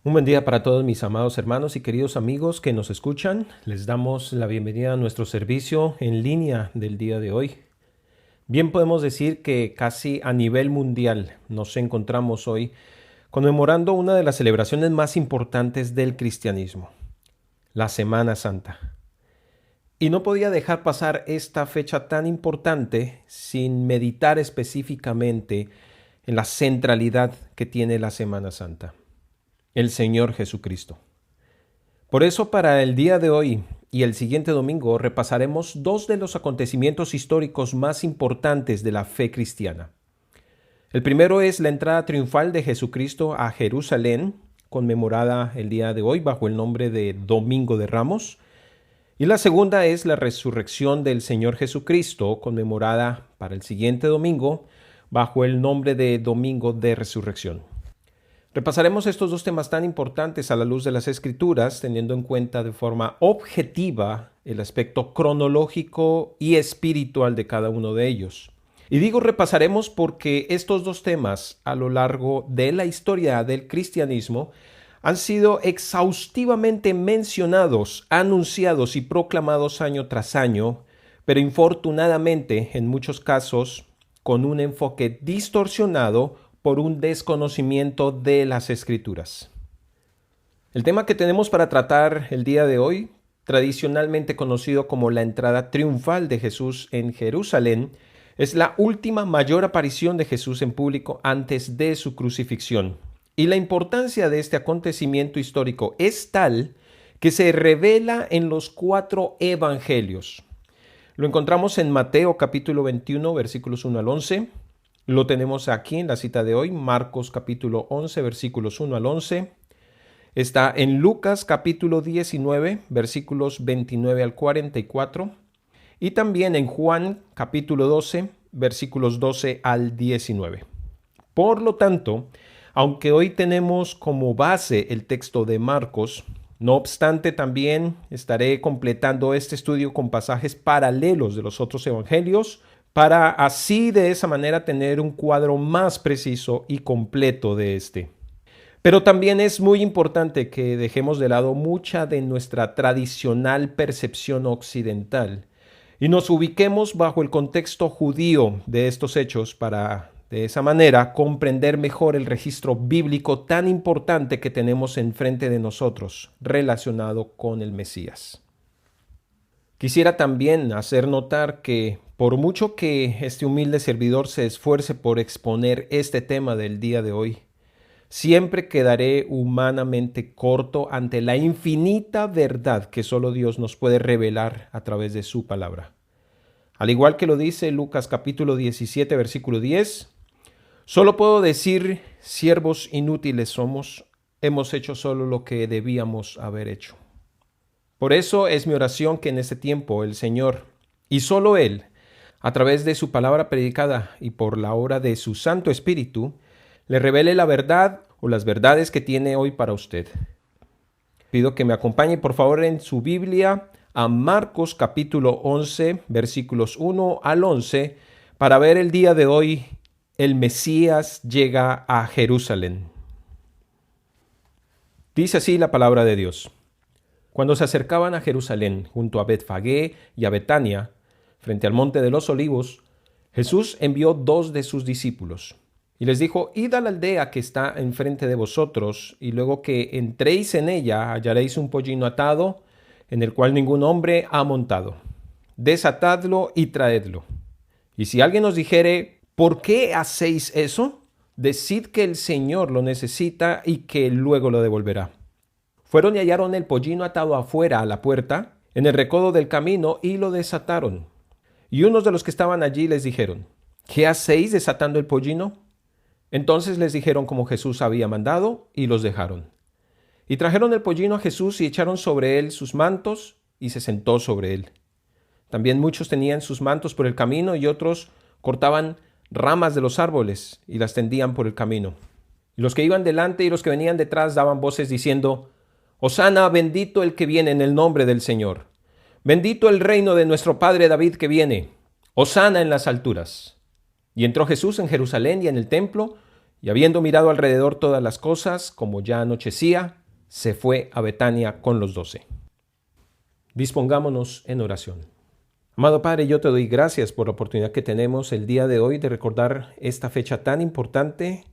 Un buen día para todos mis amados hermanos y queridos amigos que nos escuchan. Les damos la bienvenida a nuestro servicio en línea del día de hoy. Bien podemos decir que casi a nivel mundial nos encontramos hoy conmemorando una de las celebraciones más importantes del cristianismo, la Semana Santa. Y no podía dejar pasar esta fecha tan importante sin meditar específicamente en la centralidad que tiene la Semana Santa, el Señor Jesucristo. Por eso para el día de hoy y el siguiente domingo repasaremos dos de los acontecimientos históricos más importantes de la fe cristiana. El primero es la entrada triunfal de Jesucristo a Jerusalén, conmemorada el día de hoy bajo el nombre de Domingo de Ramos. Y la segunda es la resurrección del Señor Jesucristo, conmemorada para el siguiente domingo bajo el nombre de Domingo de Resurrección. Repasaremos estos dos temas tan importantes a la luz de las Escrituras, teniendo en cuenta de forma objetiva el aspecto cronológico y espiritual de cada uno de ellos. Y digo repasaremos porque estos dos temas a lo largo de la historia del cristianismo han sido exhaustivamente mencionados, anunciados y proclamados año tras año, pero infortunadamente en muchos casos con un enfoque distorsionado por un desconocimiento de las Escrituras. El tema que tenemos para tratar el día de hoy, tradicionalmente conocido como la entrada triunfal de Jesús en Jerusalén, es la última mayor aparición de Jesús en público antes de su crucifixión. Y la importancia de este acontecimiento histórico es tal que se revela en los 4 evangelios. Lo encontramos en Mateo capítulo 21, versículos 1 al 11. Lo tenemos aquí en la cita de hoy, Marcos capítulo 11, versículos 1 al 11. Está en Lucas capítulo 19, versículos 29 al 44. Y también en Juan capítulo 12, versículos 12 al 19. Por lo tanto, aunque hoy tenemos como base el texto de Marcos, no obstante también estaré completando este estudio con pasajes paralelos de los otros evangelios, para así de esa manera tener un cuadro más preciso y completo de este. Pero también es muy importante que dejemos de lado mucha de nuestra tradicional percepción occidental y nos ubiquemos bajo el contexto judío de estos hechos para, de esa manera, comprender mejor el registro bíblico tan importante que tenemos enfrente de nosotros relacionado con el Mesías. Quisiera también hacer notar que por mucho que este humilde servidor se esfuerce por exponer este tema del día de hoy, siempre quedaré humanamente corto ante la infinita verdad que solo Dios nos puede revelar a través de su palabra. Al igual que lo dice Lucas capítulo 17, versículo 10, solo puedo decir, siervos inútiles somos, hemos hecho solo lo que debíamos haber hecho. Por eso es mi oración que en este tiempo el Señor, y solo Él, a través de su palabra predicada y por la obra de su Santo Espíritu, le revele la verdad o las verdades que tiene hoy para usted. Pido que me acompañe por favor en su Biblia a Marcos capítulo 11, versículos 1 al 11, para ver el día de hoy, el Mesías llega a Jerusalén. Dice así la palabra de Dios. Cuando se acercaban a Jerusalén, junto a Betfagé y a Betania, frente al monte de los olivos, Jesús envió 2 de sus discípulos y les dijo: id a la aldea que está enfrente de vosotros, y luego que entréis en ella hallaréis un pollino atado, en el cual ningún hombre ha montado. Desatadlo y traedlo. Y si alguien os dijere: ¿por qué hacéis eso? Decid que el Señor lo necesita y que luego lo devolverá. Fueron y hallaron el pollino atado afuera a la puerta, en el recodo del camino, y lo desataron. Y unos de los que estaban allí les dijeron: ¿qué hacéis desatando el pollino? Entonces les dijeron como Jesús había mandado, y los dejaron. Y trajeron el pollino a Jesús y echaron sobre él sus mantos, y se sentó sobre él. También muchos tenían sus mantos por el camino, y otros cortaban ramas de los árboles y las tendían por el camino. Y los que iban delante y los que venían detrás daban voces diciendo: Hosana, bendito el que viene en el nombre del Señor. Bendito el reino de nuestro padre David que viene. Hosana en las alturas. Y entró Jesús en Jerusalén y en el templo, Y habiendo mirado alrededor todas las cosas, como ya anochecía, se fue a Betania con los 12. Dispongámonos en oración. Amado Padre, yo te doy gracias por la oportunidad que tenemos el día de hoy de recordar esta fecha tan importante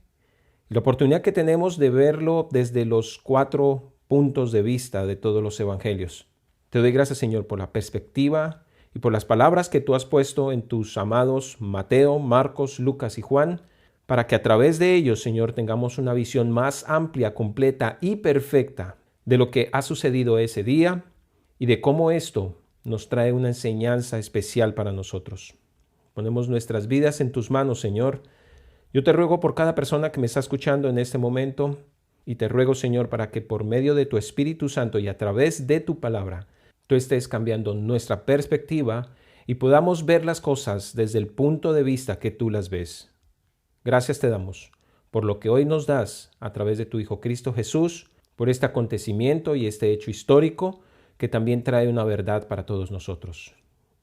y la oportunidad que tenemos de verlo desde los 4 puntos de vista de todos los evangelios. Te doy gracias, Señor, por la perspectiva y por las palabras que tú has puesto en tus amados Mateo, Marcos, Lucas y Juan, para que a través de ellos, Señor, tengamos una visión más amplia, completa y perfecta de lo que ha sucedido ese día y de cómo esto nos trae una enseñanza especial para nosotros. Ponemos nuestras vidas en tus manos, Señor. Yo te ruego por cada persona que me está escuchando en este momento y te ruego, Señor, para que por medio de tu Espíritu Santo y a través de tu palabra, tú estés cambiando nuestra perspectiva y podamos ver las cosas desde el punto de vista que tú las ves. Gracias te damos por lo que hoy nos das a través de tu Hijo Cristo Jesús, por este acontecimiento y este hecho histórico que también trae una verdad para todos nosotros.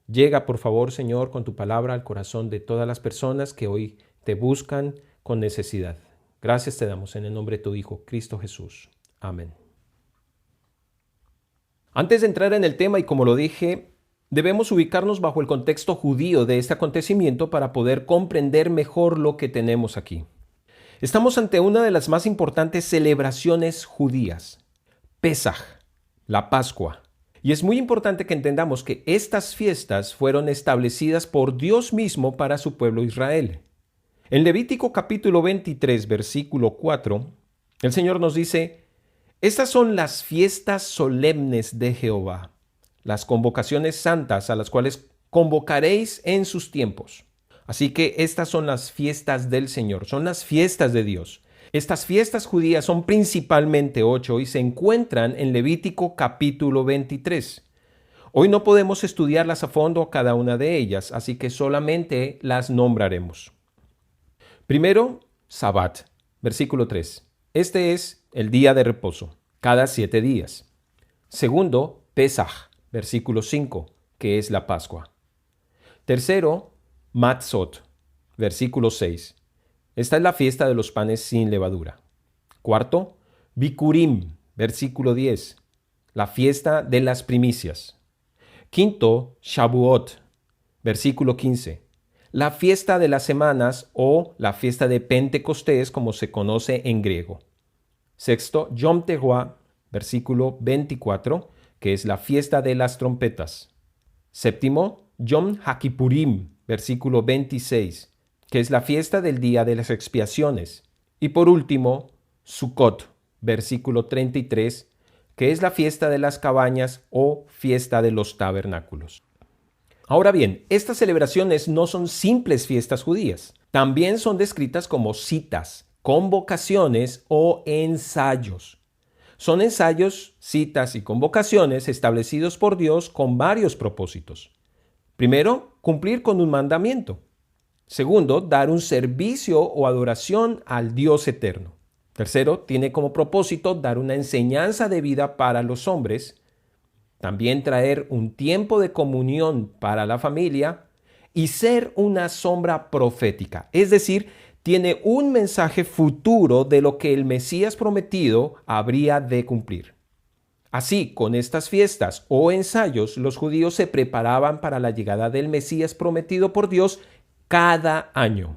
Llega, por favor, Señor, con tu palabra al corazón de todas las personas que hoy te buscan con necesidad. Gracias te damos en el nombre de tu Hijo, Cristo Jesús. Amén. Antes de entrar en el tema, y como lo dije, debemos ubicarnos bajo el contexto judío de este acontecimiento para poder comprender mejor lo que tenemos aquí. Estamos ante una de las más importantes celebraciones judías, Pesaj, la Pascua. Y es muy importante que entendamos que estas fiestas fueron establecidas por Dios mismo para su pueblo Israel. En Levítico capítulo 23, versículo 4, el Señor nos dice: estas son las fiestas solemnes de Jehová, las convocaciones santas a las cuales convocaréis en sus tiempos. Así que estas son las fiestas del Señor, son las fiestas de Dios. Estas fiestas judías son principalmente 8 y se encuentran en Levítico capítulo 23. Hoy no podemos estudiarlas a fondo cada una de ellas, así que solamente las nombraremos. Primero, Sabbat, versículo 3. Este es el día de reposo, cada 7 días. Segundo, Pesaj, versículo 5, que es la Pascua. Tercero, Matzot, versículo 6. Esta es la fiesta de los panes sin levadura. Cuarto, Bikurim, versículo 10, la fiesta de las primicias. Quinto, Shavuot, versículo 15, la fiesta de las semanas o la fiesta de Pentecostés, como se conoce en griego. Sexto, Yom Teruah, versículo 24, que es la fiesta de las trompetas. Séptimo, Yom HaKippurim, versículo 26, que es la fiesta del día de las expiaciones. Y por último, Sukkot, versículo 33, que es la fiesta de las cabañas o fiesta de los tabernáculos. Ahora bien, estas celebraciones no son simples fiestas judías. También son descritas como citas, convocaciones o ensayos. Son ensayos, citas y convocaciones establecidos por Dios con varios propósitos. Primero, cumplir con un mandamiento. Segundo, dar un servicio o adoración al Dios eterno. Tercero, tiene como propósito dar una enseñanza de vida para los hombres. También traer un tiempo de comunión para la familia y ser una sombra profética. Es decir, tiene un mensaje futuro de lo que el Mesías prometido habría de cumplir. Así, con estas fiestas o ensayos, los judíos se preparaban para la llegada del Mesías prometido por Dios cada año.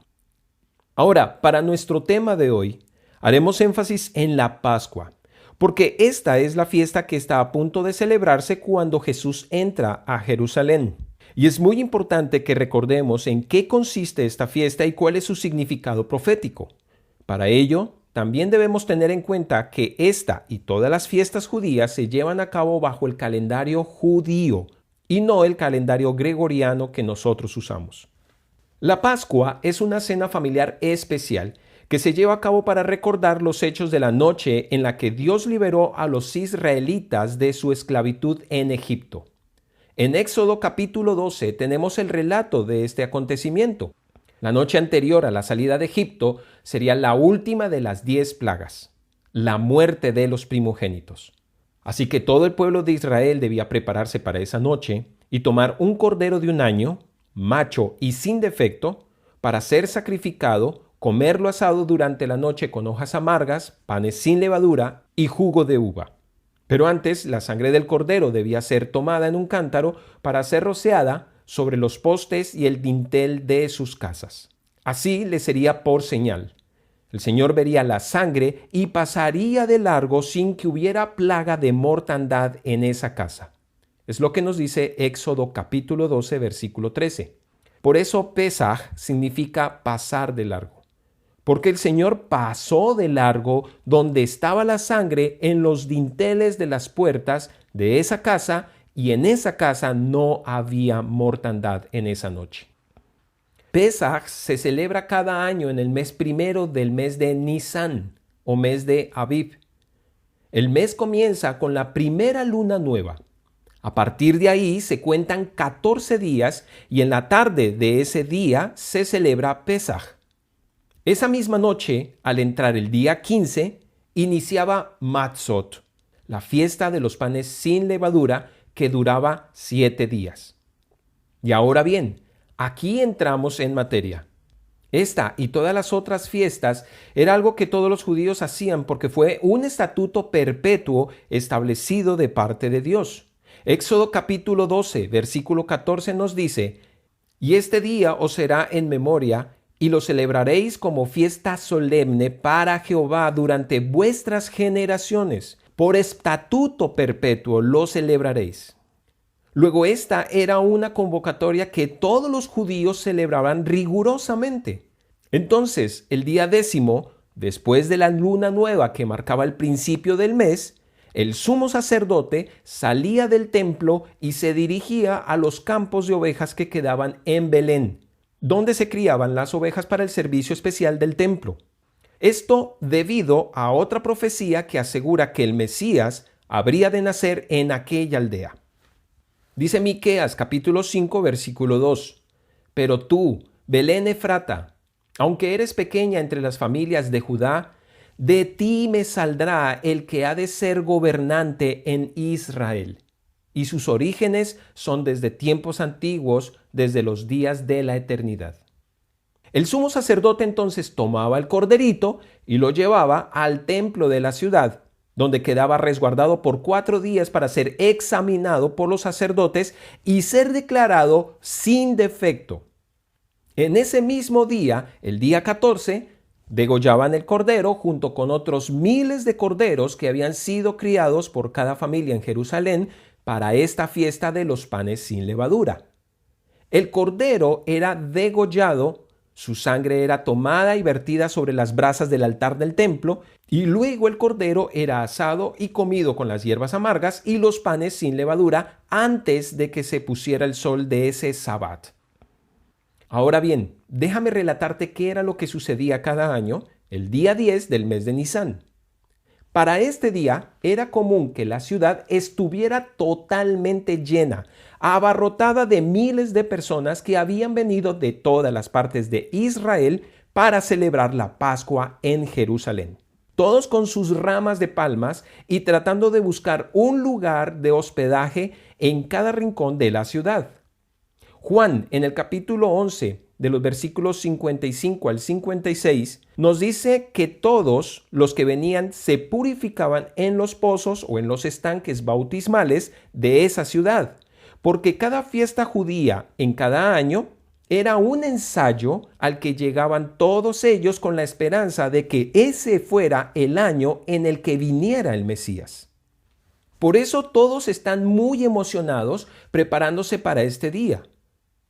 Ahora, para nuestro tema de hoy, haremos énfasis en la Pascua, porque esta es la fiesta que está a punto de celebrarse cuando Jesús entra a Jerusalén. Y es muy importante que recordemos en qué consiste esta fiesta y cuál es su significado profético. Para ello, también debemos tener en cuenta que esta y todas las fiestas judías se llevan a cabo bajo el calendario judío y no el calendario gregoriano que nosotros usamos. La Pascua es una cena familiar especial que se lleva a cabo para recordar los hechos de la noche en la que Dios liberó a los israelitas de su esclavitud en Egipto. En Éxodo capítulo 12 tenemos el relato de este acontecimiento. La noche anterior a la salida de Egipto sería la última de las 10 plagas, la muerte de los primogénitos. Así que todo el pueblo de Israel debía prepararse para esa noche y tomar un cordero de un año, macho y sin defecto, para ser sacrificado comerlo asado durante la noche con hojas amargas, panes sin levadura y jugo de uva. Pero antes, la sangre del cordero debía ser tomada en un cántaro para ser rociada sobre los postes y el dintel de sus casas. Así le sería por señal. El Señor vería la sangre y pasaría de largo sin que hubiera plaga de mortandad en esa casa. Es lo que nos dice Éxodo capítulo 12, versículo 13. Por eso Pesaj significa pasar de largo. Porque el Señor pasó de largo donde estaba la sangre en los dinteles de las puertas de esa casa, y en esa casa no había mortandad en esa noche. Pesaj se celebra cada año en el mes primero del mes de Nisan o mes de Aviv. El mes comienza con la primera luna nueva. A partir de ahí se cuentan 14 días y en la tarde de ese día se celebra Pesaj. Esa misma noche, al entrar el día 15, iniciaba Matzot, la fiesta de los panes sin levadura que duraba 7 días. Y ahora bien, aquí entramos en materia. Esta y todas las otras fiestas era algo que todos los judíos hacían porque fue un estatuto perpetuo establecido de parte de Dios. Éxodo capítulo 12, versículo 14 nos dice: «Y este día os será en memoria, y lo celebraréis como fiesta solemne para Jehová durante vuestras generaciones. Por estatuto perpetuo lo celebraréis». Luego esta era una convocatoria que todos los judíos celebraban rigurosamente. Entonces, el día 10, después de la luna nueva que marcaba el principio del mes, el sumo sacerdote salía del templo y se dirigía a los campos de ovejas que quedaban en Belén, donde se criaban las ovejas para el servicio especial del templo. Esto debido a otra profecía que asegura que el Mesías habría de nacer en aquella aldea. Dice Miqueas capítulo 5 versículo 2: «Pero tú, Belén Efrata, aunque eres pequeña entre las familias de Judá, de ti me saldrá el que ha de ser gobernante en Israel. Y sus orígenes son desde tiempos antiguos, desde los días de la eternidad». El sumo sacerdote entonces tomaba el corderito y lo llevaba al templo de la ciudad, donde quedaba resguardado por 4 días para ser examinado por los sacerdotes y ser declarado sin defecto. En ese mismo día, el día 14, degollaban el cordero junto con otros miles de corderos que habían sido criados por cada familia en Jerusalén para esta fiesta de los panes sin levadura. El cordero era degollado, su sangre era tomada y vertida sobre las brasas del altar del templo, y luego el cordero era asado y comido con las hierbas amargas y los panes sin levadura antes de que se pusiera el sol de ese Sabbat. Ahora bien, déjame relatarte qué era lo que sucedía cada año, el día 10 del mes de Nisán. Para este día era común que la ciudad estuviera totalmente llena, abarrotada de miles de personas que habían venido de todas las partes de Israel para celebrar la Pascua en Jerusalén. Todos con sus ramas de palmas y tratando de buscar un lugar de hospedaje en cada rincón de la ciudad. Juan, en el capítulo 11, de los versículos 55 al 56, nos dice que todos los que venían se purificaban en los pozos o en los estanques bautismales de esa ciudad, porque cada fiesta judía en cada año era un ensayo al que llegaban todos ellos con la esperanza de que ese fuera el año en el que viniera el Mesías. Por eso todos están muy emocionados preparándose para este día.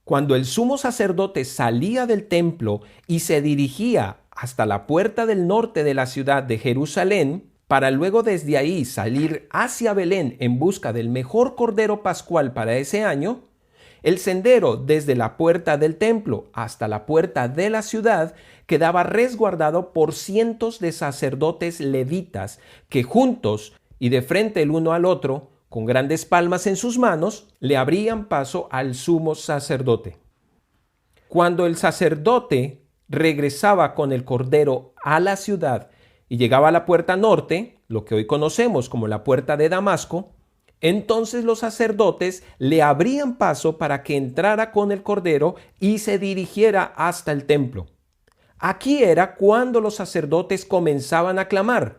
Cuando el sumo sacerdote salía del templo y se dirigía hasta la puerta del norte de la ciudad de Jerusalén, para luego desde ahí salir hacia Belén en busca del mejor cordero pascual para ese año, el sendero desde la puerta del templo hasta la puerta de la ciudad quedaba resguardado por cientos de sacerdotes levitas que juntos y de frente el uno al otro, con grandes palmas en sus manos, le abrían paso al sumo sacerdote. Cuando el sacerdote regresaba con el cordero a la ciudad y llegaba a la puerta norte, lo que hoy conocemos como la puerta de Damasco, entonces los sacerdotes le abrían paso para que entrara con el cordero y se dirigiera hasta el templo. Aquí era cuando los sacerdotes comenzaban a clamar: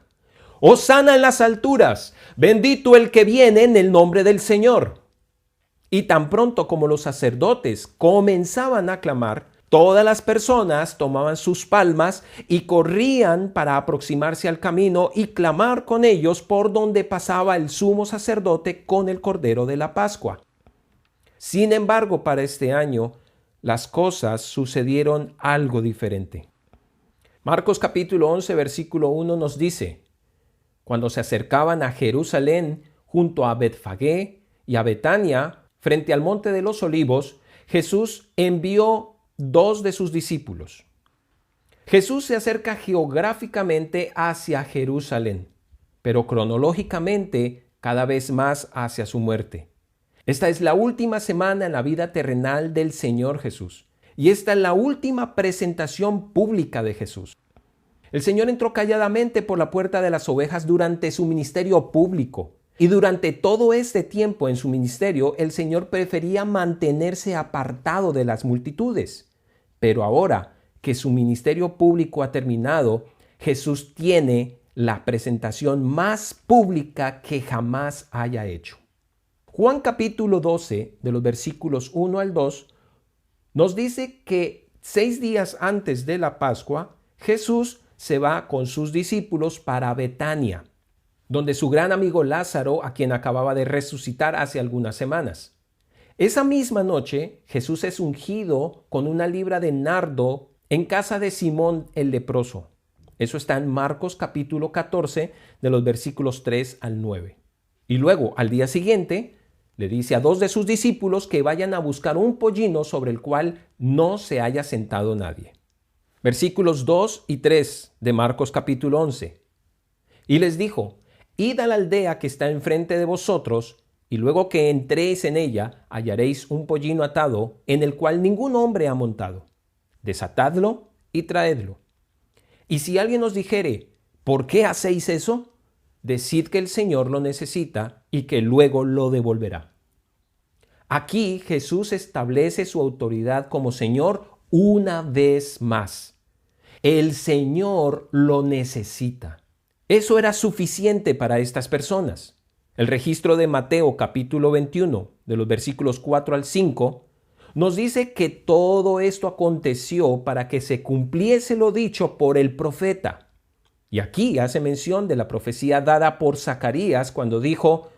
«Hosana en las alturas, bendito el que viene en el nombre del Señor». Y tan pronto como los sacerdotes comenzaban a clamar, todas las personas tomaban sus palmas y corrían para aproximarse al camino y clamar con ellos por donde pasaba el sumo sacerdote con el Cordero de la Pascua. Sin embargo, para este año, las cosas sucedieron algo diferente. Marcos capítulo 11, versículo 1 nos dice: cuando se acercaban a Jerusalén, junto a Betfagé y a Betania, frente al monte de los Olivos, Jesús envió 2 de sus discípulos. Jesús se acerca geográficamente hacia Jerusalén, pero cronológicamente cada vez más hacia su muerte. Esta es la última semana en la vida terrenal del Señor Jesús, y esta es la última presentación pública de Jesús. El Señor entró calladamente por la puerta de las ovejas durante su ministerio público, y durante todo este tiempo en su ministerio, el Señor prefería mantenerse apartado de las multitudes. Pero ahora que su ministerio público ha terminado, Jesús tiene la presentación más pública que jamás haya hecho. Juan capítulo 12, de los versículos 1 al 2, nos dice que 6 días antes de la Pascua, Jesús se va con sus discípulos para Betania, donde su gran amigo Lázaro, a quien acababa de resucitar hace algunas semanas. Esa misma noche, Jesús es ungido con una libra de nardo en casa de Simón el leproso. Eso está en Marcos capítulo 14, de los versículos 3 al 9. Y luego, al día siguiente, le dice a 2 de sus discípulos que vayan a buscar un pollino sobre el cual no se haya sentado nadie. Versículos 2 y 3 de Marcos capítulo 11. Y les dijo: id a la aldea que está enfrente de vosotros, y luego que entréis en ella, hallaréis un pollino atado, en el cual ningún hombre ha montado. Desatadlo y traedlo. Y si alguien os dijere: ¿por qué hacéis eso?, decid que el Señor lo necesita y que luego lo devolverá. Aquí Jesús establece su autoridad como Señor una vez más. El Señor lo necesita. Eso era suficiente para estas personas. El registro de Mateo capítulo 21, de los versículos 4 al 5, nos dice que todo esto aconteció para que se cumpliese lo dicho por el profeta. Y aquí hace mención de la profecía dada por Zacarías cuando dijo: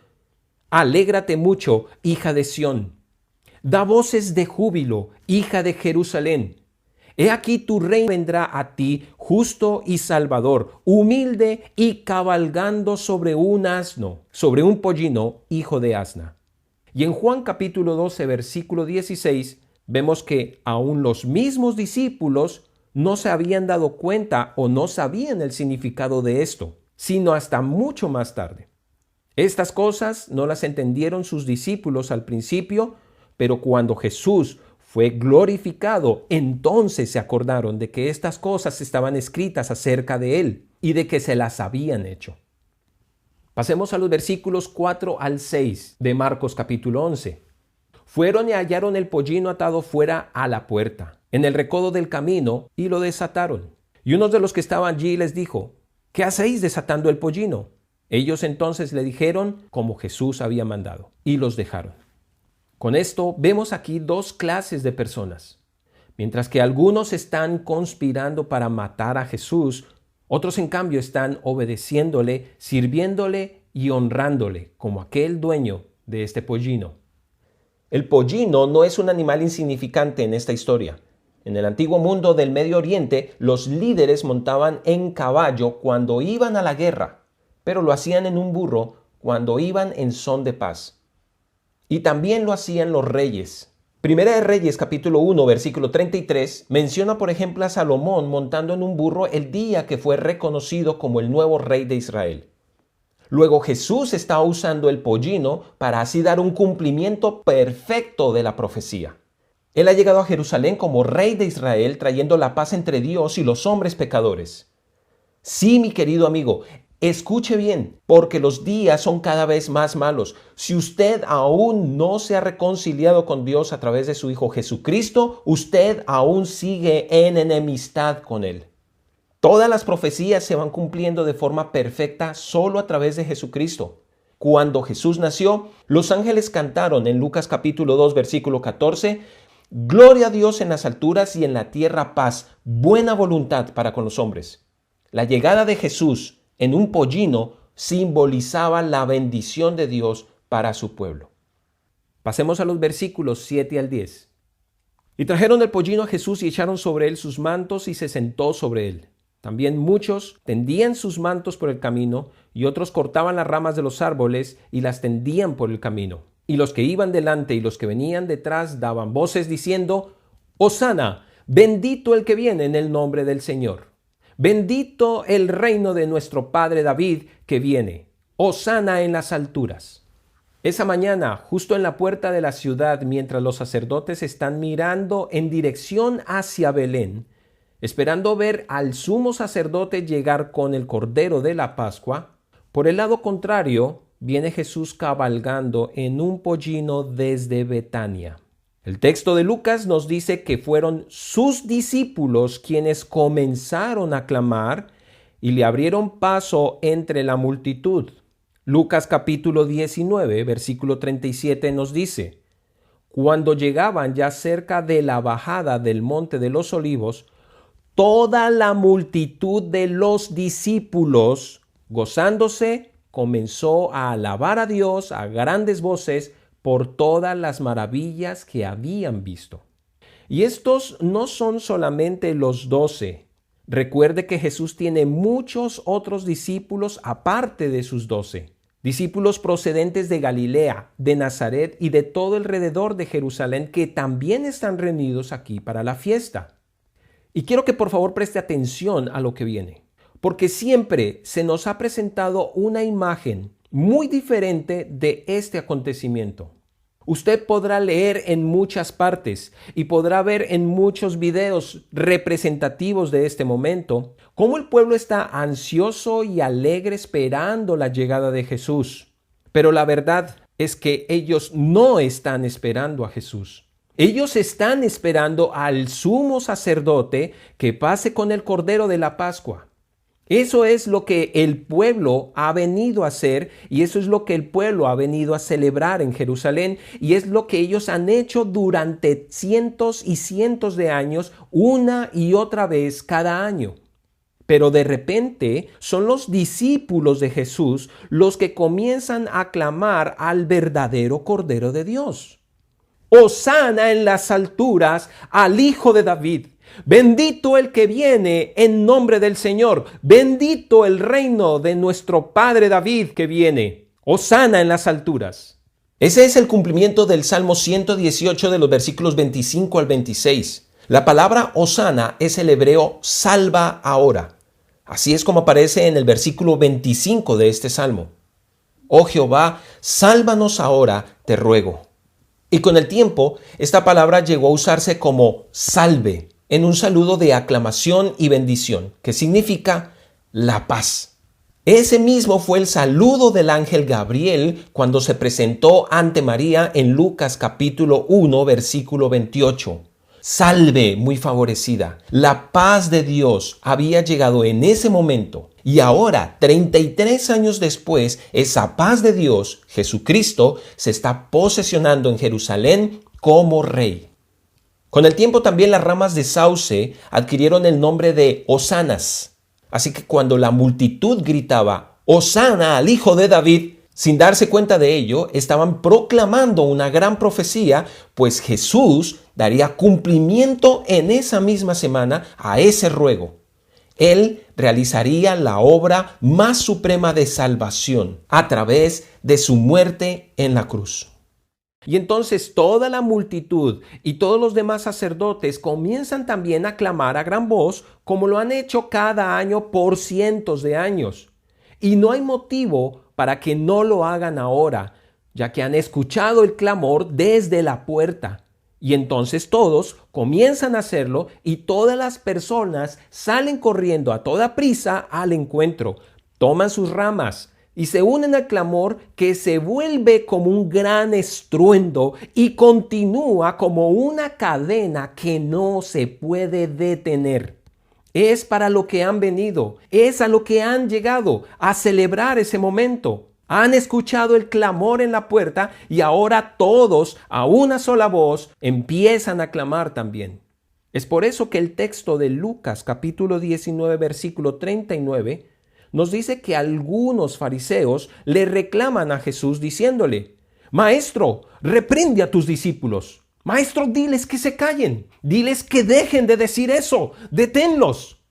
alégrate mucho, hija de Sión. Da voces de júbilo, hija de Jerusalén. He aquí tu rey vendrá a ti, justo y salvador, humilde y cabalgando sobre un asno, sobre un pollino, hijo de asna. Y en Juan capítulo 12, versículo 16, vemos que aún los mismos discípulos no se habían dado cuenta o no sabían el significado de esto, sino hasta mucho más tarde. Estas cosas no las entendieron sus discípulos al principio, pero cuando Jesús fue glorificado, entonces se acordaron de que estas cosas estaban escritas acerca de él y de que se las habían hecho. Pasemos a los versículos 4 al 6 de Marcos capítulo 11. Fueron y hallaron el pollino atado fuera a la puerta, en el recodo del camino, y lo desataron. Y uno de los que estaban allí les dijo: ¿qué hacéis desatando el pollino? Ellos entonces le dijeron como Jesús había mandado, y los dejaron. Con esto vemos aquí 2 clases de personas. Mientras que algunos están conspirando para matar a Jesús, otros en cambio están obedeciéndole, sirviéndole y honrándole, como aquel dueño de este pollino. El pollino no es un animal insignificante en esta historia. En el antiguo mundo del Medio Oriente, los líderes montaban en caballo cuando iban a la guerra, pero lo hacían en un burro cuando iban en son de paz. Y también lo hacían los reyes. Primera de Reyes, capítulo 1, versículo 33, menciona por ejemplo a Salomón montando en un burro el día que fue reconocido como el nuevo rey de Israel. Luego Jesús está usando el pollino para así dar un cumplimiento perfecto de la profecía. Él ha llegado a Jerusalén como rey de Israel, trayendo la paz entre Dios y los hombres pecadores. Sí, mi querido amigo, Escuche bien, porque los días son cada vez más malos. Si usted aún no se ha reconciliado con Dios a través de su Hijo Jesucristo, usted aún sigue en enemistad con Él. Todas las profecías se van cumpliendo de forma perfecta solo a través de Jesucristo. Cuando Jesús nació, los ángeles cantaron en Lucas capítulo 2, versículo 14, «Gloria a Dios en las alturas y en la tierra paz, buena voluntad para con los hombres». La llegada de Jesús en un pollino simbolizaba la bendición de Dios para su pueblo. Pasemos a los versículos 7 al 10. Y trajeron el pollino a Jesús y echaron sobre él sus mantos y se sentó sobre él. También muchos tendían sus mantos por el camino y otros cortaban las ramas de los árboles y las tendían por el camino. Y los que iban delante y los que venían detrás daban voces diciendo, «Hosana, bendito el que viene en el nombre del Señor. Bendito el reino de nuestro padre David que viene. Hosana en las alturas». Esa mañana, justo en la puerta de la ciudad, mientras los sacerdotes están mirando en dirección hacia Belén, esperando ver al sumo sacerdote llegar con el cordero de la Pascua, por el lado contrario viene Jesús cabalgando en un pollino desde Betania. El texto de Lucas nos dice que fueron sus discípulos quienes comenzaron a clamar y le abrieron paso entre la multitud. Lucas capítulo 19, versículo 37 nos dice, «Cuando llegaban ya cerca de la bajada del monte de los olivos, toda la multitud de los discípulos, gozándose, comenzó a alabar a Dios a grandes voces por todas las maravillas que habían visto». Y estos no son solamente los 12. Recuerde que Jesús tiene muchos otros discípulos aparte de sus 12. Discípulos procedentes de Galilea, de Nazaret y de todo alrededor de Jerusalén que también están reunidos aquí para la fiesta. Y quiero que por favor preste atención a lo que viene, porque siempre se nos ha presentado una imagen muy diferente de este acontecimiento. Usted podrá leer en muchas partes y podrá ver en muchos videos representativos de este momento cómo el pueblo está ansioso y alegre esperando la llegada de Jesús. Pero la verdad es que ellos no están esperando a Jesús. Ellos están esperando al sumo sacerdote que pase con el cordero de la Pascua. Eso es lo que el pueblo ha venido a hacer y eso es lo que el pueblo ha venido a celebrar en Jerusalén y es lo que ellos han hecho durante cientos y cientos de años, una y otra vez cada año. Pero de repente son los discípulos de Jesús los que comienzan a clamar al verdadero Cordero de Dios. Hosana en las alturas al Hijo de David. Bendito el que viene en nombre del Señor. Bendito el reino de nuestro padre David que viene. Hosana en las alturas. Ese es el cumplimiento del Salmo 118 de los versículos 25 al 26. La palabra Hosana es el hebreo salva ahora. Así es como aparece en el versículo 25 de este salmo. Oh Jehová, sálvanos ahora, te ruego. Y con el tiempo, esta palabra llegó a usarse como salve, en un saludo de aclamación y bendición, que significa la paz. Ese mismo fue el saludo del ángel Gabriel cuando se presentó ante María en Lucas capítulo 1, versículo 28. Salve, muy favorecida. La paz de Dios había llegado en ese momento. Y ahora, 33 años después, esa paz de Dios, Jesucristo, se está posesionando en Jerusalén como rey. Con el tiempo también las ramas de sauce adquirieron el nombre de hosanas. Así que cuando la multitud gritaba, Hosana al Hijo de David, sin darse cuenta de ello, estaban proclamando una gran profecía, pues Jesús daría cumplimiento en esa misma semana a ese ruego. Él realizaría la obra más suprema de salvación a través de su muerte en la cruz. Y entonces toda la multitud y todos los demás sacerdotes comienzan también a clamar a gran voz, como lo han hecho cada año por cientos de años. Y no hay motivo para que no lo hagan ahora, ya que han escuchado el clamor desde la puerta. Y entonces todos comienzan a hacerlo y todas las personas salen corriendo a toda prisa al encuentro. toman sus ramas y se unen al clamor que se vuelve como un gran estruendo y continúa como una cadena que no se puede detener. Es para lo que han venido, es a lo que han llegado, a celebrar ese momento. Han escuchado el clamor en la puerta y ahora todos, a una sola voz, empiezan a clamar también. Es por eso que el texto de Lucas capítulo 19 versículo 39 nos dice que algunos fariseos le reclaman a Jesús diciéndole: Maestro, reprende a tus discípulos. Maestro, diles que se callen. Diles que dejen de decir eso. Deténlos.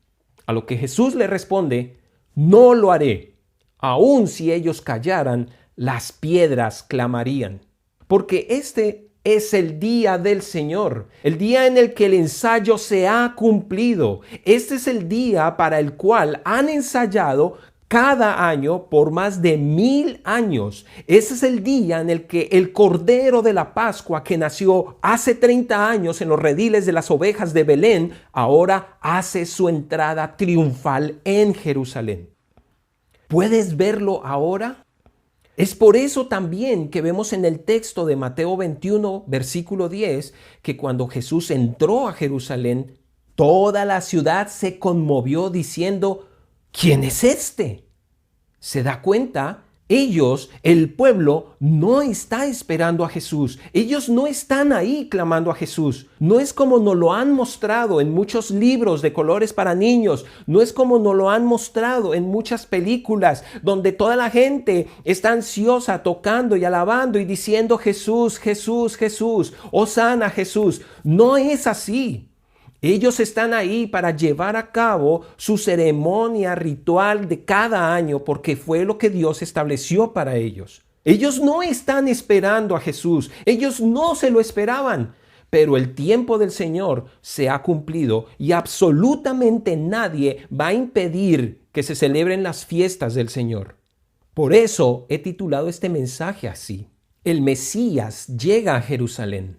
A lo que Jesús le responde: No lo haré. Aun si ellos callaran, las piedras clamarían. Porque este es el día del Señor, el día en el que el ensayo se ha cumplido. Este es el día para el cual han ensayado cada año por más de 1000 años. Ese es el día en el que el Cordero de la Pascua, que nació hace 30 años en los rediles de las ovejas de Belén, ahora hace su entrada triunfal en Jerusalén. ¿Puedes verlo ahora? Es por eso también que vemos en el texto de Mateo 21, versículo 10, que cuando Jesús entró a Jerusalén, toda la ciudad se conmovió diciendo: ¿Quién es este? ¿Se da cuenta? Ellos, el pueblo, no está esperando a Jesús. Ellos no están ahí clamando a Jesús. No es como nos lo han mostrado en muchos libros de colores para niños. No es como nos lo han mostrado en muchas películas donde toda la gente está ansiosa tocando y alabando y diciendo: Jesús, Jesús, Jesús, Hosana Jesús. No es así. Ellos están ahí para llevar a cabo su ceremonia ritual de cada año porque fue lo que Dios estableció para ellos. Ellos no están esperando a Jesús, ellos no se lo esperaban, pero el tiempo del Señor se ha cumplido y absolutamente nadie va a impedir que se celebren las fiestas del Señor. Por eso he titulado este mensaje así: El Mesías llega a Jerusalén.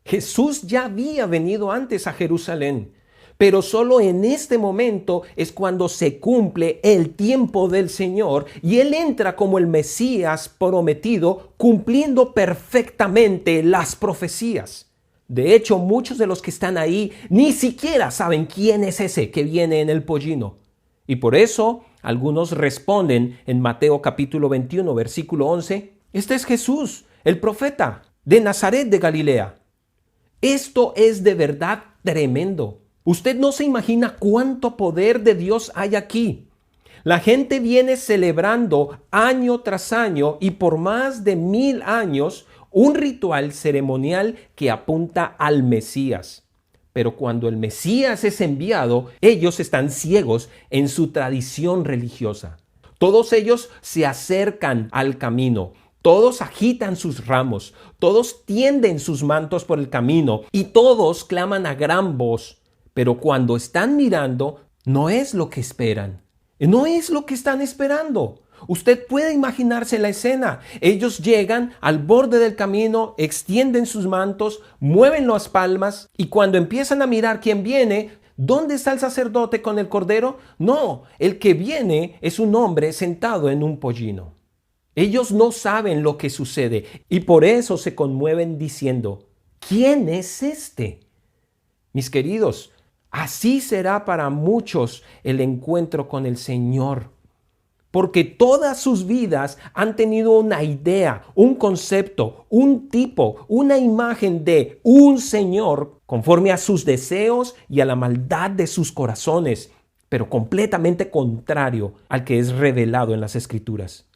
Jesús ya había venido antes a Jerusalén, pero solo en este momento es cuando se cumple el tiempo del Señor y Él entra como el Mesías prometido, cumpliendo perfectamente las profecías. De hecho, muchos de los que están ahí ni siquiera saben quién es ese que viene en el pollino. Y por eso algunos responden en Mateo capítulo 21, versículo 11, este es Jesús, el profeta de Nazaret de Galilea. Esto es de verdad tremendo. Usted no se imagina cuánto poder de Dios hay aquí. La gente viene celebrando año tras año y por más de 1000 años un ritual ceremonial que apunta al Mesías. Pero cuando el Mesías es enviado, ellos están ciegos en su tradición religiosa. Todos ellos se acercan al camino. Todos agitan sus ramos, todos tienden sus mantos por el camino y todos claman a gran voz. Pero cuando están mirando, no es lo que esperan. No es lo que están esperando. Usted puede imaginarse la escena. Ellos llegan al borde del camino, extienden sus mantos, mueven las palmas y cuando empiezan a mirar quién viene, ¿dónde está el sacerdote con el cordero? No, el que viene es un hombre sentado en un pollino. Ellos no saben lo que sucede y por eso se conmueven diciendo: ¿quién es este? Mis queridos, así será para muchos el encuentro con el Señor. Porque todas sus vidas han tenido una idea, un concepto, un tipo, una imagen de un Señor conforme a sus deseos y a la maldad de sus corazones, pero completamente contrario al que es revelado en las Escrituras.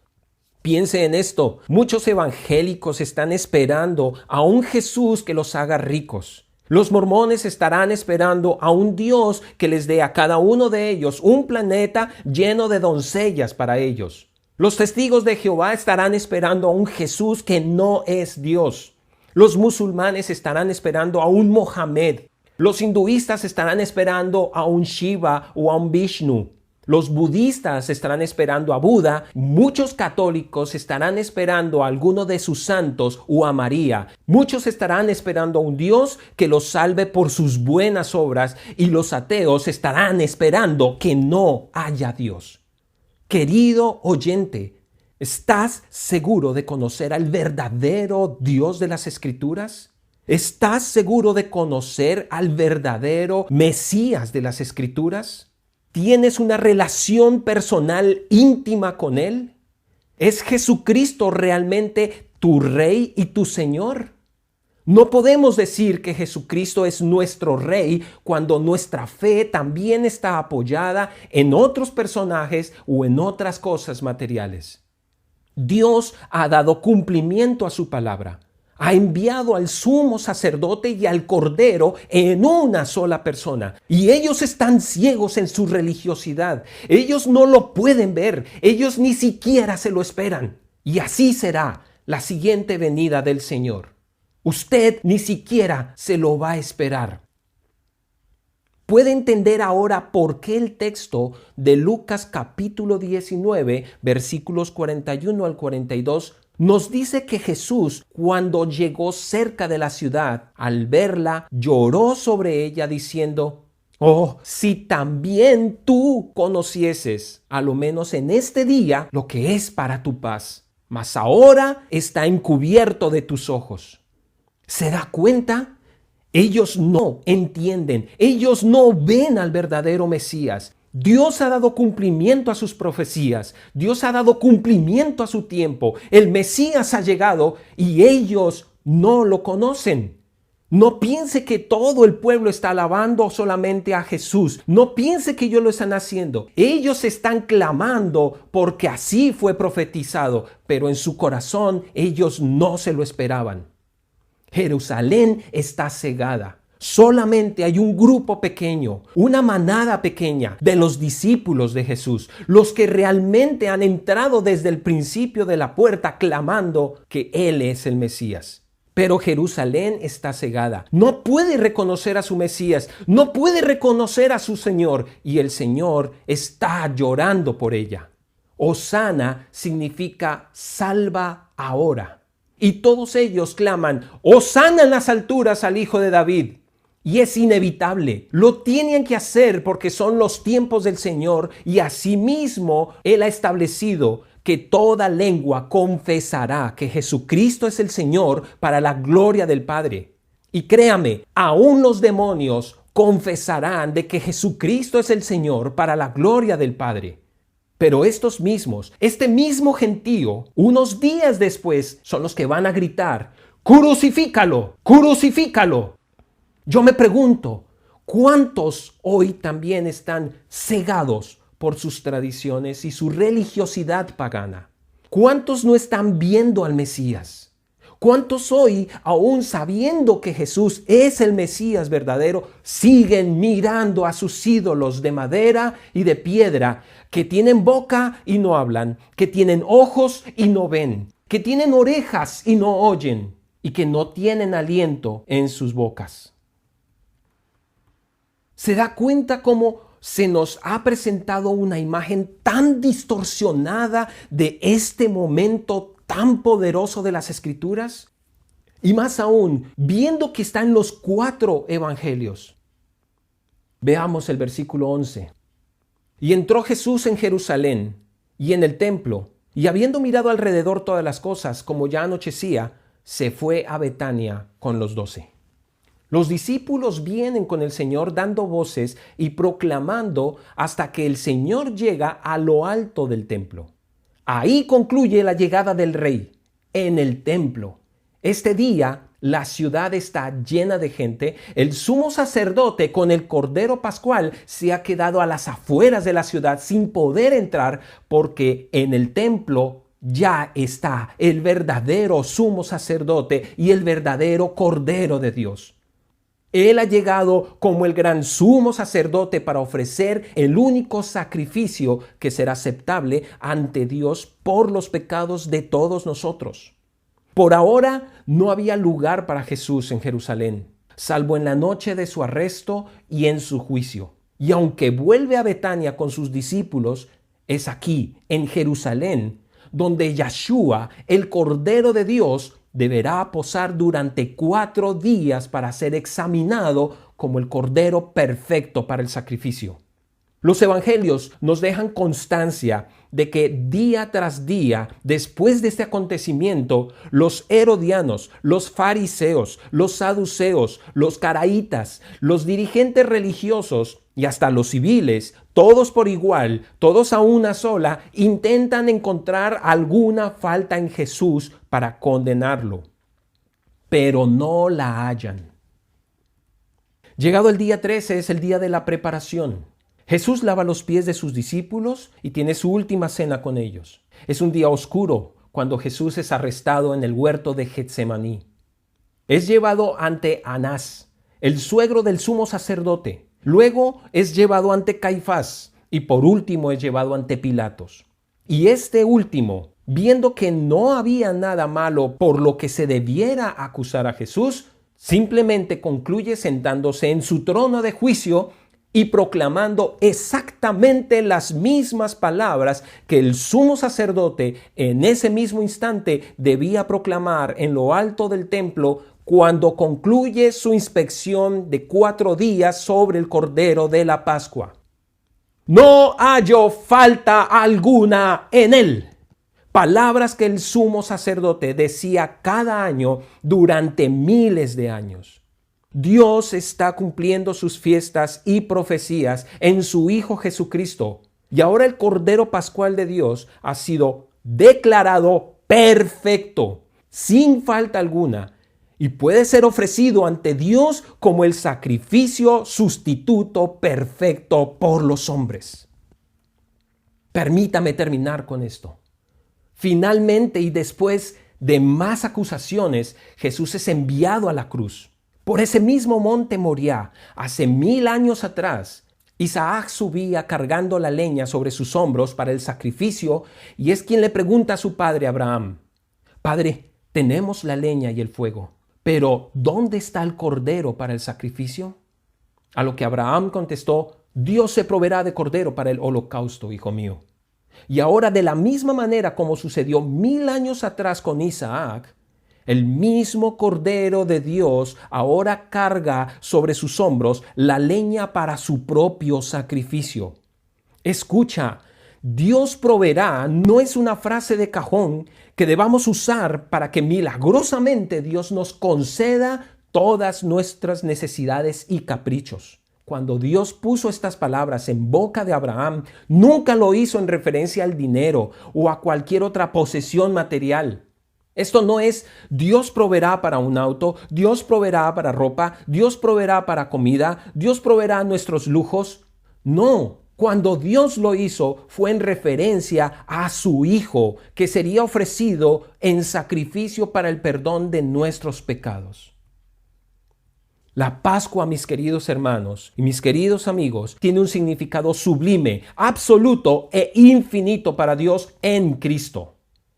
Piense en esto, muchos evangélicos están esperando a un Jesús que los haga ricos. Los mormones estarán esperando a un Dios que les dé a cada uno de ellos un planeta lleno de doncellas para ellos. Los testigos de Jehová estarán esperando a un Jesús que no es Dios. Los musulmanes estarán esperando a un Mohammed. Los hinduistas estarán esperando a un Shiva o a un Vishnu. Los budistas estarán esperando a Buda, muchos católicos estarán esperando a alguno de sus santos o a María. Muchos estarán esperando a un Dios que los salve por sus buenas obras y los ateos estarán esperando que no haya Dios. Querido oyente, ¿estás seguro de conocer al verdadero Dios de las Escrituras? ¿Estás seguro de conocer al verdadero Mesías de las Escrituras? ¿Tienes una relación personal íntima con Él? ¿Es Jesucristo realmente tu Rey y tu Señor? No podemos decir que Jesucristo es nuestro Rey cuando nuestra fe también está apoyada en otros personajes o en otras cosas materiales. Dios ha dado cumplimiento a su palabra. Ha enviado al sumo sacerdote y al cordero en una sola persona. Y ellos están ciegos en su religiosidad. Ellos no lo pueden ver. Ellos ni siquiera se lo esperan. Y así será la siguiente venida del Señor. Usted ni siquiera se lo va a esperar. ¿Puede entender ahora por qué el texto de Lucas capítulo 19, versículos 41 al 42, nos dice que Jesús, cuando llegó cerca de la ciudad, al verla, lloró sobre ella diciendo: «Oh, si también tú conocieses, a lo menos en este día, lo que es para tu paz, mas ahora está encubierto de tus ojos». ¿Se da cuenta? Ellos no entienden, ellos no ven al verdadero Mesías. Dios ha dado cumplimiento a sus profecías, Dios ha dado cumplimiento a su tiempo. El Mesías ha llegado y ellos no lo conocen. No piense que todo el pueblo está alabando solamente a Jesús. No piense que ellos lo están haciendo. Ellos están clamando porque así fue profetizado, pero en su corazón ellos no se lo esperaban. Jerusalén está cegada. Solamente hay un grupo pequeño, una manada pequeña de los discípulos de Jesús, los que realmente han entrado desde el principio de la puerta clamando que Él es el Mesías. Pero Jerusalén está cegada. No puede reconocer a su Mesías, no puede reconocer a su Señor, y el Señor está llorando por ella. Hosana significa salva ahora. Y todos ellos claman: «Hosana en las alturas al Hijo de David». Y es inevitable, lo tienen que hacer porque son los tiempos del Señor, y asimismo Él ha establecido que toda lengua confesará que Jesucristo es el Señor para la gloria del Padre. Y créame, aún los demonios confesarán de que Jesucristo es el Señor para la gloria del Padre. Pero estos mismos, este mismo gentío, unos días después, son los que van a gritar: «¡Crucifícalo! ¡Crucifícalo!». Yo me pregunto, ¿cuántos hoy también están cegados por sus tradiciones y su religiosidad pagana? ¿Cuántos no están viendo al Mesías? ¿Cuántos hoy, aún sabiendo que Jesús es el Mesías verdadero, siguen mirando a sus ídolos de madera y de piedra, que tienen boca y no hablan, que tienen ojos y no ven, que tienen orejas y no oyen, y que no tienen aliento en sus bocas? ¿Se da cuenta cómo se nos ha presentado una imagen tan distorsionada de este momento tan poderoso de las Escrituras? Y más aún, viendo que está en los 4 evangelios. Veamos el versículo 11. «Y entró Jesús en Jerusalén y en el templo, y habiendo mirado alrededor todas las cosas, como ya anochecía, se fue a Betania con los 12». Los discípulos vienen con el Señor dando voces y proclamando hasta que el Señor llega a lo alto del templo. Ahí concluye la llegada del Rey, en el templo. Este día la ciudad está llena de gente. El sumo sacerdote con el Cordero Pascual se ha quedado a las afueras de la ciudad sin poder entrar, porque en el templo ya está el verdadero sumo sacerdote y el verdadero Cordero de Dios. Él ha llegado como el gran sumo sacerdote para ofrecer el único sacrificio que será aceptable ante Dios por los pecados de todos nosotros. Por ahora no había lugar para Jesús en Jerusalén, salvo en la noche de su arresto y en su juicio. Y aunque vuelve a Betania con sus discípulos, es aquí, en Jerusalén, donde Yeshua, el Cordero de Dios, deberá posar durante 4 días para ser examinado como el Cordero perfecto para el sacrificio. Los evangelios nos dejan constancia de que día tras día, después de este acontecimiento, los herodianos, los fariseos, los saduceos, los caraítas, los dirigentes religiosos y hasta los civiles, todos por igual, todos a una sola, intentan encontrar alguna falta en Jesús para condenarlo, pero no la hallan. Llegado el día 13 es el día de la preparación. Jesús lava los pies de sus discípulos y tiene su última cena con ellos. Es un día oscuro cuando Jesús es arrestado en el huerto de Getsemaní. Es llevado ante Anás, el suegro del sumo sacerdote. Luego es llevado ante Caifás y por último es llevado ante Pilatos. Y este último, viendo que no había nada malo por lo que se debiera acusar a Jesús, simplemente concluye sentándose en su trono de juicio y proclamando exactamente las mismas palabras que el sumo sacerdote en ese mismo instante debía proclamar en lo alto del templo cuando concluye su inspección de 4 días sobre el Cordero de la Pascua. No hallo falta alguna en él. Palabras que el sumo sacerdote decía cada año durante miles de años. Dios está cumpliendo sus fiestas y profecías en su Hijo Jesucristo. Y ahora el Cordero Pascual de Dios ha sido declarado perfecto, sin falta alguna, y puede ser ofrecido ante Dios como el sacrificio sustituto perfecto por los hombres. Permítame terminar con esto. Finalmente y después de más acusaciones, Jesús es enviado a la cruz. Por ese mismo monte Moriah, hace 1000 años atrás, Isaac subía cargando la leña sobre sus hombros para el sacrificio y es quien le pregunta a su padre Abraham: Padre, tenemos la leña y el fuego, pero ¿dónde está el cordero para el sacrificio? A lo que Abraham contestó: Dios se proveerá de cordero para el holocausto, hijo mío. Y ahora, de la misma manera como sucedió 1000 años atrás con Isaac, el mismo Cordero de Dios ahora carga sobre sus hombros la leña para su propio sacrificio. Escucha, Dios proveerá no es una frase de cajón que debamos usar para que milagrosamente Dios nos conceda todas nuestras necesidades y caprichos. Cuando Dios puso estas palabras en boca de Abraham, nunca lo hizo en referencia al dinero o a cualquier otra posesión material. Esto no es Dios proveerá para un auto, Dios proveerá para ropa, Dios proveerá para comida, Dios proveerá nuestros lujos. No, cuando Dios lo hizo fue en referencia a su Hijo, que sería ofrecido en sacrificio para el perdón de nuestros pecados. La Pascua, mis queridos hermanos y mis queridos amigos, tiene un significado sublime, absoluto e infinito para Dios en Cristo.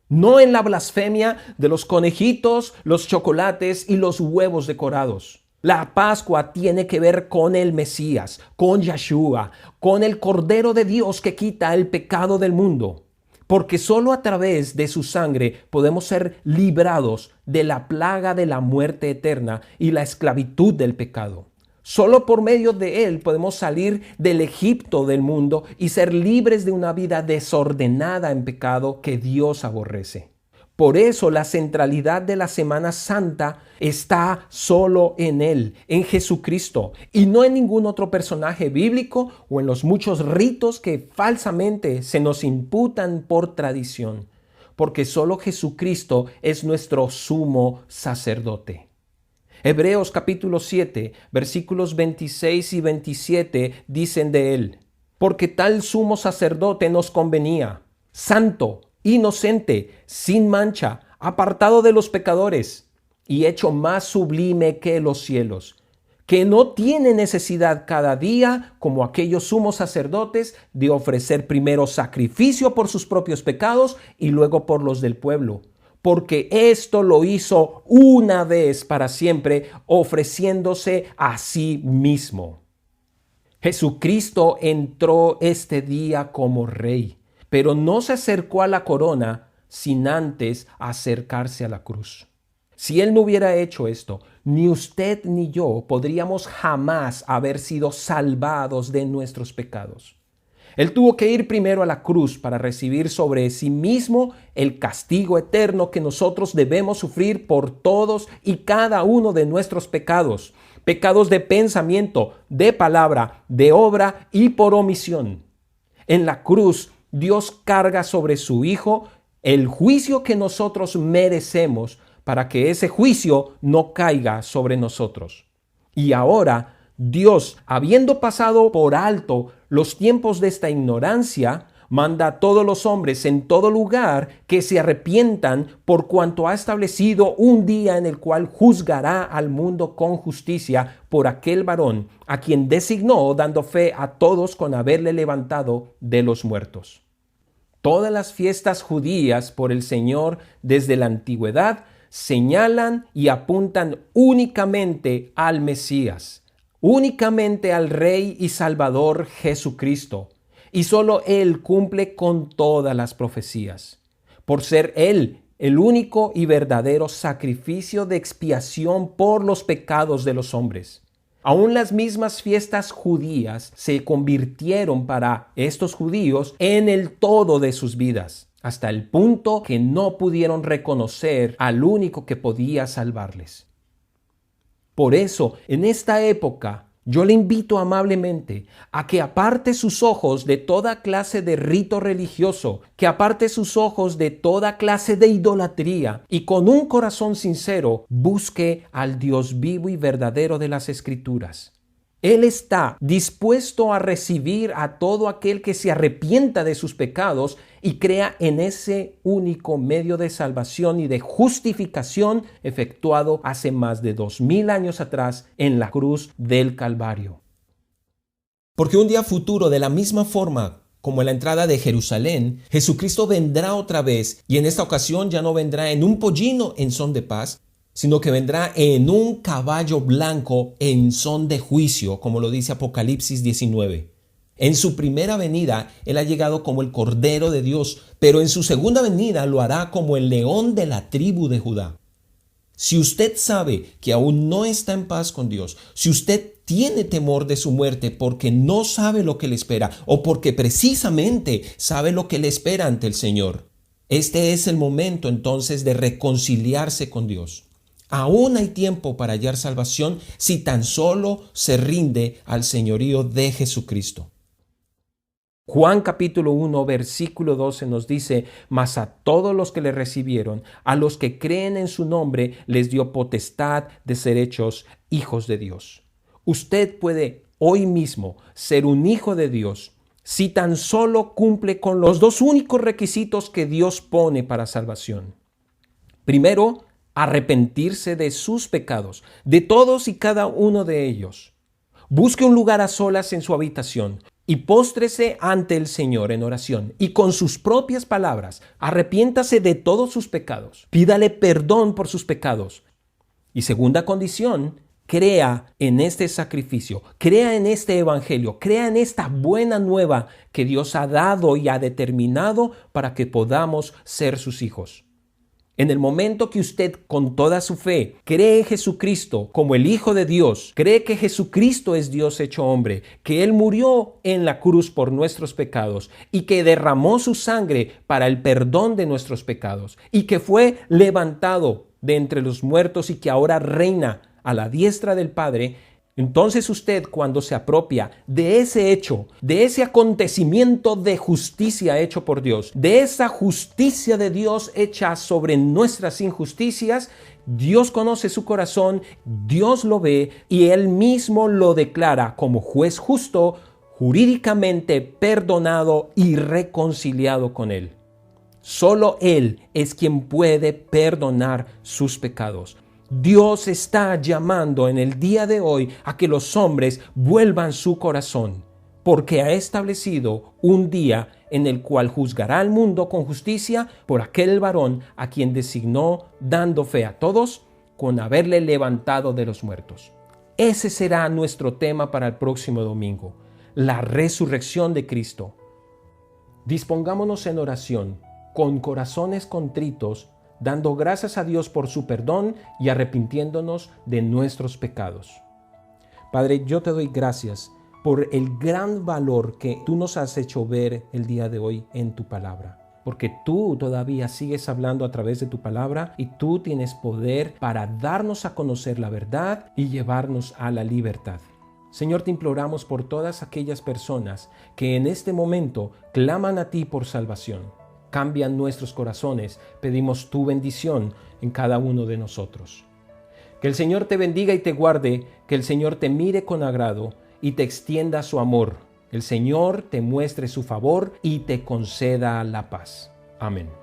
No en la blasfemia de los conejitos, los chocolates y los huevos decorados. La Pascua tiene que ver con el Mesías, con Yeshua, con el Cordero de Dios que quita el pecado del mundo. Porque solo a través de su sangre podemos ser librados de la plaga de la muerte eterna y la esclavitud del pecado. Solo por medio de él podemos salir del Egipto del mundo y ser libres de una vida desordenada en pecado que Dios aborrece. Por eso la centralidad de la Semana Santa está solo en Él, en Jesucristo, y no en ningún otro personaje bíblico o en los muchos ritos que falsamente se nos imputan por tradición, porque solo Jesucristo es nuestro sumo sacerdote. Hebreos capítulo 7, versículos 26 y 27 dicen de Él: porque tal sumo sacerdote nos convenía, santo, inocente, sin mancha, apartado de los pecadores y hecho más sublime que los cielos, que no tiene necesidad cada día, como aquellos sumos sacerdotes, de ofrecer primero sacrificio por sus propios pecados y luego por los del pueblo, porque esto lo hizo una vez para siempre, ofreciéndose a sí mismo. Jesucristo entró este día como Rey, pero no se acercó a la corona sin antes acercarse a la cruz. Si Él no hubiera hecho esto, ni usted ni yo podríamos jamás haber sido salvados de nuestros pecados. Él tuvo que ir primero a la cruz para recibir sobre sí mismo el castigo eterno que nosotros debemos sufrir por todos y cada uno de nuestros pecados. Pecados de pensamiento, de palabra, de obra y por omisión. En la cruz, Dios carga sobre su Hijo el juicio que nosotros merecemos para que ese juicio no caiga sobre nosotros. Y ahora, Dios, habiendo pasado por alto los tiempos de esta ignorancia, manda a todos los hombres en todo lugar que se arrepientan por cuanto ha establecido un día en el cual juzgará al mundo con justicia por aquel varón a quien designó, dando fe a todos con haberle levantado de los muertos. Todas las fiestas judías por el Señor desde la antigüedad señalan y apuntan únicamente al Mesías, únicamente al Rey y Salvador Jesucristo. Y solo Él cumple con todas las profecías, por ser Él el único y verdadero sacrificio de expiación por los pecados de los hombres. Aún las mismas fiestas judías se convirtieron para estos judíos en el todo de sus vidas, hasta el punto que no pudieron reconocer al único que podía salvarles. Por eso, en esta época, yo le invito amablemente a que aparte sus ojos de toda clase de rito religioso, que aparte sus ojos de toda clase de idolatría y con un corazón sincero busque al Dios vivo y verdadero de las Escrituras. Él está dispuesto a recibir a todo aquel que se arrepienta de sus pecados y crea en ese único medio de salvación y de justificación efectuado hace más de 2000 años atrás en la cruz del Calvario. Porque un día futuro, de la misma forma como en la entrada de Jerusalén, Jesucristo vendrá otra vez, y en esta ocasión ya no vendrá en un pollino en son de paz, sino que vendrá en un caballo blanco en son de juicio, como lo dice Apocalipsis 19. En su primera venida, Él ha llegado como el Cordero de Dios, pero en su segunda venida lo hará como el león de la tribu de Judá. Si usted sabe que aún no está en paz con Dios, si usted tiene temor de su muerte porque no sabe lo que le espera o porque precisamente sabe lo que le espera ante el Señor, este es el momento entonces de reconciliarse con Dios. Aún hay tiempo para hallar salvación si tan solo se rinde al señorío de Jesucristo. Juan capítulo 1 versículo 12 nos dice: mas a todos los que le recibieron, a los que creen en su nombre, les dio potestad de ser hechos hijos de Dios. Usted puede hoy mismo ser un hijo de Dios si tan solo cumple con los dos únicos requisitos que Dios pone para salvación. Primero, arrepentirse de sus pecados, de todos y cada uno de ellos. Busque un lugar a solas en su habitación y póstrese ante el Señor en oración y con sus propias palabras arrepiéntase de todos sus pecados. Pídale perdón por sus pecados. Y segunda condición, crea en este sacrificio, crea en este evangelio, crea en esta buena nueva que Dios ha dado y ha determinado para que podamos ser sus hijos. En el momento que usted con toda su fe cree en Jesucristo como el Hijo de Dios, cree que Jesucristo es Dios hecho hombre, que Él murió en la cruz por nuestros pecados y que derramó su sangre para el perdón de nuestros pecados y que fue levantado de entre los muertos y que ahora reina a la diestra del Padre, entonces usted, cuando se apropia de ese hecho, de ese acontecimiento de justicia hecho por Dios, de esa justicia de Dios hecha sobre nuestras injusticias, Dios conoce su corazón, Dios lo ve y Él mismo lo declara como juez justo, jurídicamente perdonado y reconciliado con Él. Solo Él es quien puede perdonar sus pecados. Dios está llamando en el día de hoy a que los hombres vuelvan su corazón, porque ha establecido un día en el cual juzgará al mundo con justicia por aquel varón a quien designó, dando fe a todos con haberle levantado de los muertos. Ese será nuestro tema para el próximo domingo, la resurrección de Cristo. Dispongámonos en oración, con corazones contritos, dando gracias a Dios por su perdón y arrepintiéndonos de nuestros pecados. Padre, yo te doy gracias por el gran valor que tú nos has hecho ver el día de hoy en tu palabra. Porque tú todavía sigues hablando a través de tu palabra y tú tienes poder para darnos a conocer la verdad y llevarnos a la libertad. Señor, te imploramos por todas aquellas personas que en este momento claman a ti por salvación. Cambian nuestros corazones, pedimos tu bendición en cada uno de nosotros. Que el Señor te bendiga y te guarde, que el Señor te mire con agrado y te extienda su amor. El Señor te muestre su favor y te conceda la paz. Amén.